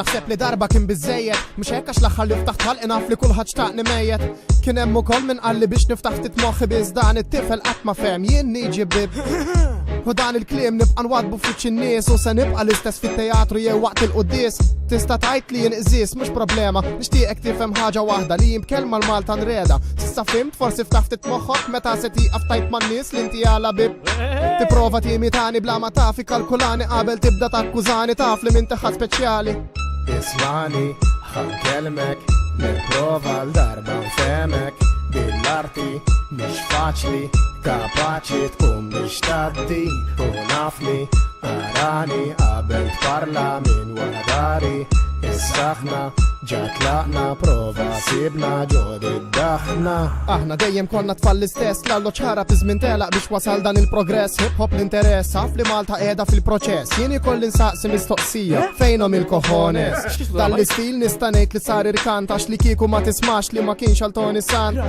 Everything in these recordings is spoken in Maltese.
naħseb li darba kien biżejjed, mhux hekk għax l-aħħar li ftaħt ħalq naf li kulħadd xtaqni mejjed. Kien hemm ukoll min qalli biex niftaħ ftit moħħi biss dan it-tifel qatt ma fehem jien niġi bib. U dan il-kliem nibqa' nwadbu f'wiċċ in-nies u se nibqa' l-istess fit-teatru jew waqt il-quddies. Tista' tgħid li jien iżis mhux problema, nixtieqek tifhem ħaġa waħda li jien b'kelma l-Malta nreda. S'issa fimt forsi ftaħ ftit moħħok meta se tieqaf tajt man-nies li inti għala bib. Tipprova timitani bla ma taf ikkalkulani qabel tibda takkużani taf li m'inti ħadd speċjali. Ismani, ħankelmek, nipprova l-darba nfehmek. Bil-arti mhix faċli, kapaċi tkun biex taddi. U nafni, arani qabel tparla minn wara dari. Issaħna, ġat laqna, prova sibna ġod id-daħna. Aħna dejjem konna tfal l-istess, l-allo ċara pizmin telaq biex wasal dan il-progress. Hip-hop l-interess, għaf li Malta qiegħda fil-proċess. Jien ikolli nsaqsi mistoqsija, fejnhom il-koħones. Dal-istil nista' ngħid li sar irkantax li kieku ma tismax li ma kienx għal Tony San.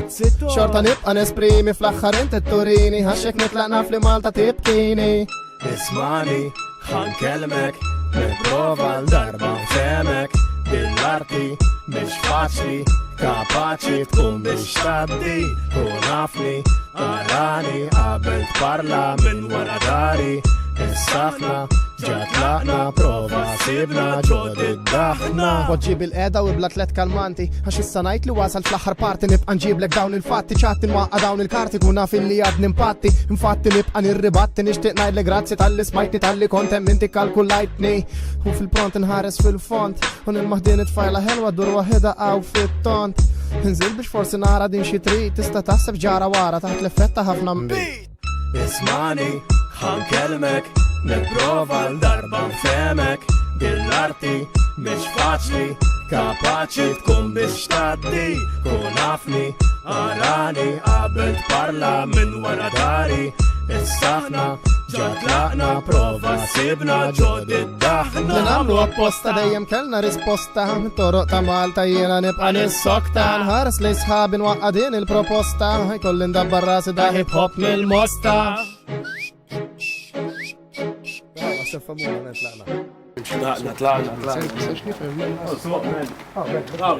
Xorta nibqa' nesprimi fl-aħħar inti turini, għax hekk nitlaq naf li Malta tibkini. Ismani, ħankelmek, nipprova l-darba nfehmek. Bil-arti mhix faċli, kapaċi tkun biex taddi. U nafni, arani qabel tparla minn wara dari. Issaħna, ġat laqna, prova sibna ġod id-daħna. Poġġi bil-qeda u bla tlet kalmanti, għax issa ngħid li wasal fl-aħħar parti nibqa' nġiblek dawn il-fatti. ċatti nwaqqa dawn il-karti kun naf illi għad nimpatti. Infatti nibqa' nirribatti nixtieq ngħidlek grazzi tal-li smajtni tal-li kont hemm inti kalkulajtni. U fil-pront nħares fil-font u nil-maħdin it-tfajla ħelwa dur waħida għaw fit-tont. Nżil biex forsi nara din xi trid tista' taħseb ġara wara taħt l-effetta ħafna mbit. Ismani, ħankelmek, nipprova l-darba nfehmek. Bil-arti mhix faċli, kapaċi tkun biex taddi. U nafni, arani qabel tparla minn wara dari. Issaħna, ġat laqna, prova sibna ġod id-daħna. Li nagħmlu apposta dejjem kellna risposta. Toroq ta' Malta jiena nibqa' nissokta. Nħares lejn sħabi nwaqqa din il-proposta. Jkolli ndabbar rasi da hip hop mill-mosta.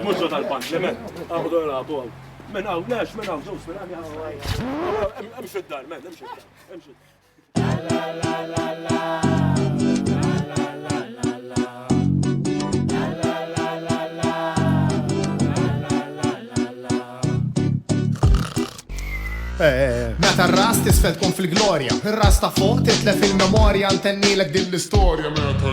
Mux tal-bank, men, għabdu l-għabu. Men għaw, lex, men għaw, ġus, men għaw, emx id-dar, men, emx id-dar, emx id-dar. Meta r-ras tisfel tkun fil-glorja, ir-ras ta' fuq titlef il-memorja ntennilek din l-istorja meta